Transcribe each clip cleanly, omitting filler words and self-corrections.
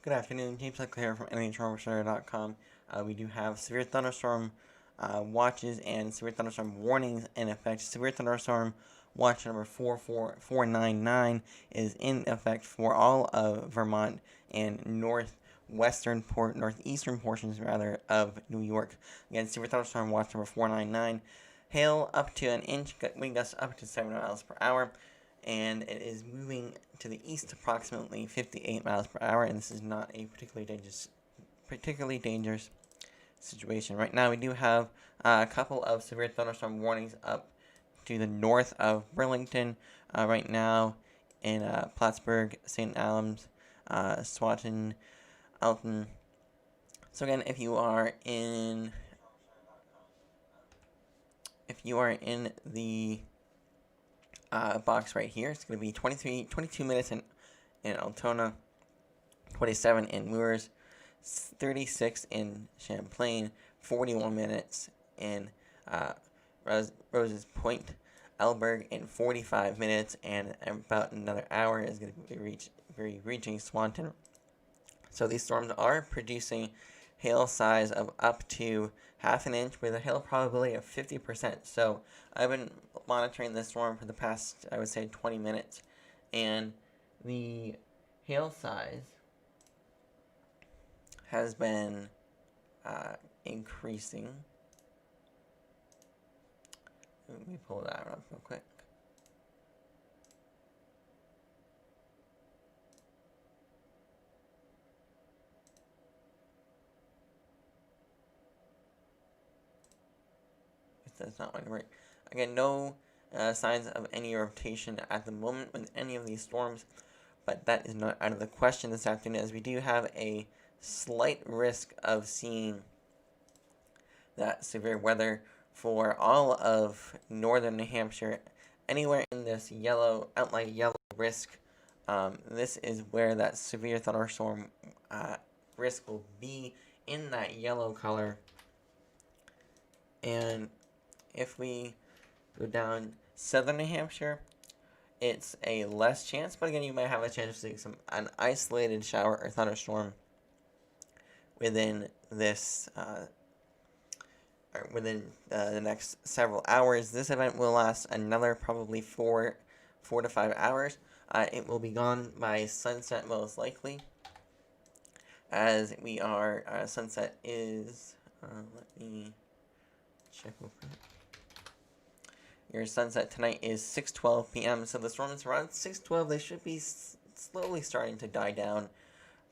Good afternoon, James Leclerc from NHRoverStar.com. We do have severe thunderstorm watches and severe thunderstorm warnings in effect. Severe thunderstorm watch number 44499 is in effect for all of Vermont and northeastern portions of New York. Again, severe thunderstorm watch number 499. Hail up to an inch, wind gusts up to 7 miles per hour, and it is moving to the east approximately 58 miles per hour, and this is not a particularly dangerous situation. Right now we do have a couple of severe thunderstorm warnings up to the north of Burlington right now in Plattsburgh, St. Albans, Swanton, Alton. So again, if you are in the box right here, it's going to be 22 minutes in Altona, 27 in Moores, 36 in Champlain, 41 minutes in Roses Point, Elberg in 45 minutes, and about another hour is going to be reaching Swanton. So these storms are producing hail size of up to half an inch with a hail probability of 50%. So I've been monitoring this storm for the past, I would say, 20 minutes, and the hail size has been increasing. Let me pull that up real quick. That's not going to work. Again, no signs of any rotation at the moment with any of these storms, but that is not out of the question this afternoon, as we do have a slight risk of seeing that severe weather for all of northern New Hampshire, anywhere in this outlined yellow risk. This is where that severe thunderstorm risk will be in that yellow color. And if we go down southern New Hampshire, it's a less chance, but again, you might have a chance of seeing an isolated shower or thunderstorm within this within the next several hours. This event will last another probably 4 to 5 hours. It will be gone by sunset most likely, as we are sunset is let me check real quick. Your sunset tonight is 6:12 p.m. So the storms around 6:12. They should be slowly starting to die down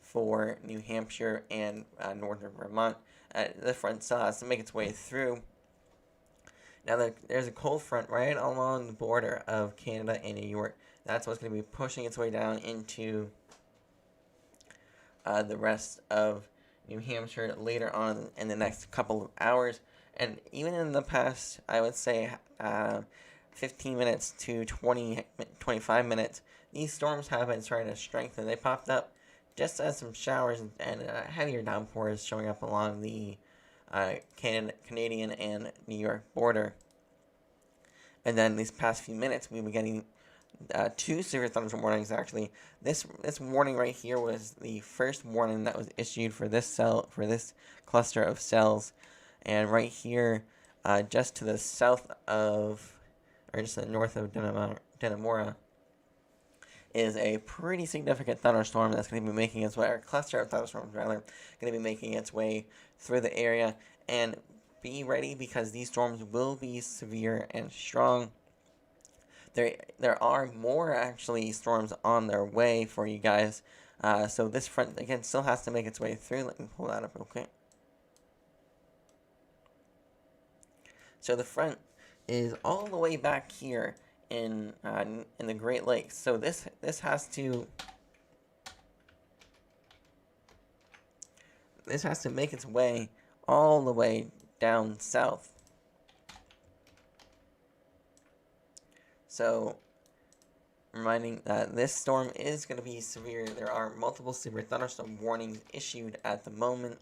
for New Hampshire and northern Vermont. The front still has to make its way through. Now there's a cold front right along the border of Canada and New York. That's what's going to be pushing its way down into the rest of New Hampshire later on in the next couple of hours. And even in the past, I would say 15 minutes to 25 minutes, these storms have been starting to strengthen. They popped up just as some showers and heavier downpours showing up along the Canadian and New York border. And then these past few minutes, we've been getting 2 severe thunderstorm warnings. Actually, this warning right here was the first warning that was issued for this cluster of cells. And right here, just to the south of, or just to the north of Denimora, is a pretty significant thunderstorm that's going to be making its way, or cluster of thunderstorms rather, going to be making its way through the area. And be ready, because these storms will be severe and strong. There are more actually storms on their way for you guys. So this front again still has to make its way through. Let me pull that up real quick. So the front is all the way back here in the Great Lakes. So this has to make its way all the way down south. So reminding that this storm is going to be severe. There are multiple severe thunderstorm warnings issued at the moment.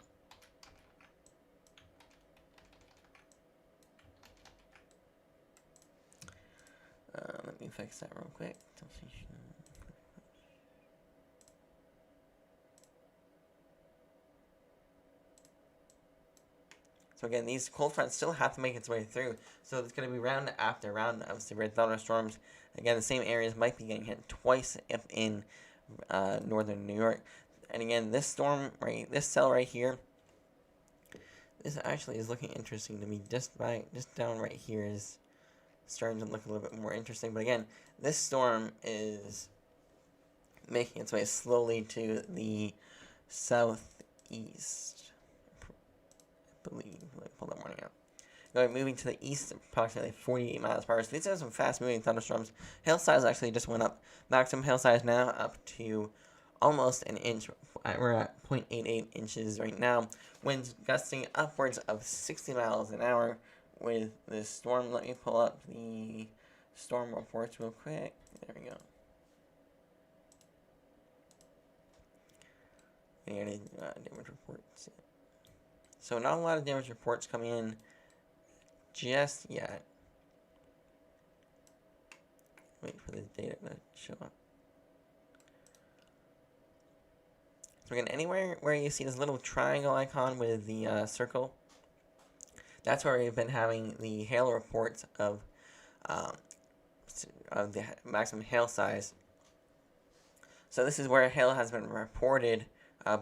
Let me fix that real quick. So again, these cold fronts still have to make its way through. So it's going to be round after round of severe thunderstorms. Again, the same areas might be getting hit twice if in northern New York. And again, this cell right here, this actually is looking interesting to me. Just down right here is starting to look a little bit more interesting. But again, this storm is making its way slowly to the southeast, I believe. Let me pull that warning out. Moving to the east, approximately 48 miles per hour. So these are some fast-moving thunderstorms. Hail size actually just went up. Maximum hail size now up to almost an inch. We're at 0.88 inches right now. Winds gusting upwards of 60 miles an hour with this storm. Let me pull up the storm reports real quick. There we go. Any damage reports. So not a lot of damage reports coming in just yet. Wait for the data to show up. So again, anywhere where you see this little triangle icon with the circle, that's where we've been having the hail reports of the maximum hail size. So this is where hail has been reported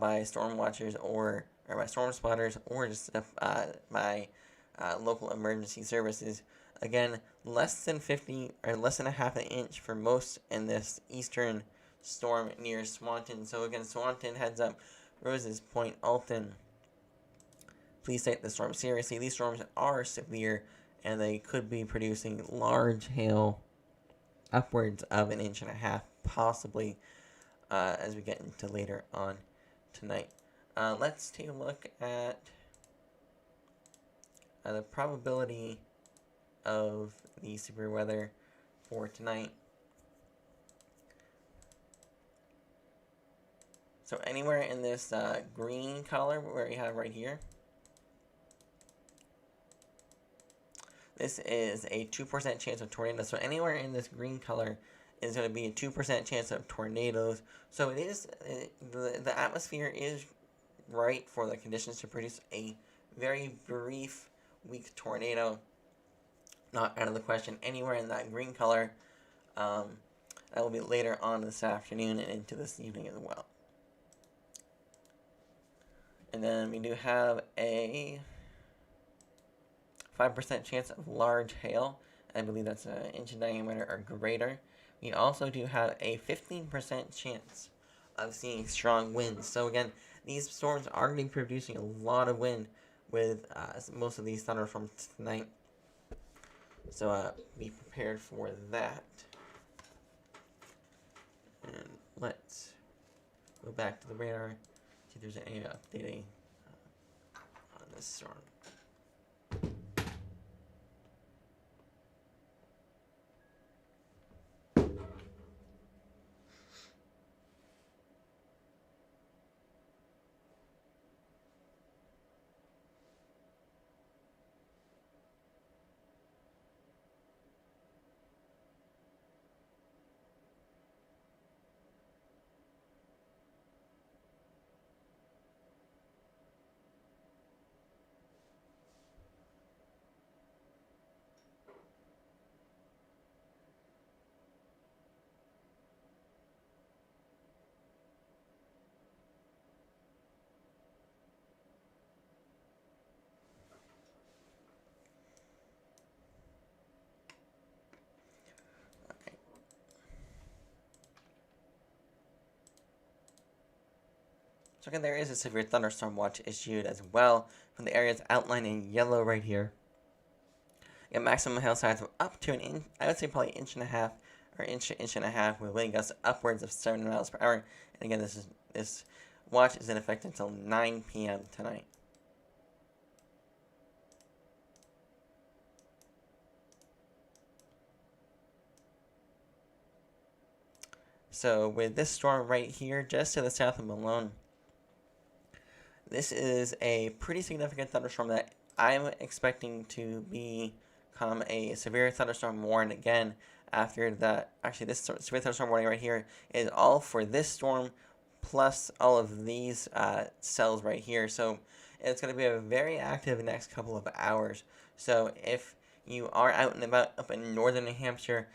by storm watchers or by storm spotters or just by local emergency services. Again, less than 50 or less than a half an inch for most in this eastern storm near Swanton. So again, Swanton, heads up, Roses Point, Alton. Please take the storm seriously. These storms are severe and they could be producing large hail, upwards of an inch and a half, possibly, as we get into later on tonight. Let's take a look at the probability of the severe weather for tonight. So anywhere in this green color where you have right here, this is a 2% chance of tornadoes. So anywhere in this green color is going to be a 2% chance of tornadoes. So it is the atmosphere is right for the conditions to produce a very brief, weak tornado. Not out of the question anywhere in that green color. That will be later on this afternoon and into this evening as well. And then we do have a 5% chance of large hail. I believe that's an inch in diameter or greater. We also do have a 15% chance of seeing strong winds. So again, these storms are going to be producing a lot of wind with most of these thunderstorms tonight. So be prepared for that. And let's go back to the radar, see if there's any updating on this storm. So again, there is a severe thunderstorm watch issued as well from the areas outlined in yellow right here. Again, maximum hail size of up to an inch, I would say probably inch and a half or inch and a half with wind gusts upwards of 7 miles per hour. And again, this watch is in effect until 9 p.m. tonight. So with this storm right here, just to the south of Malone, this is a pretty significant thunderstorm that I'm expecting to become a severe thunderstorm warning again after that. Actually, this severe thunderstorm warning right here is all for this storm plus all of these cells right here. So It's going to be a very active next couple of hours. So if you are out and about up in northern New Hampshire,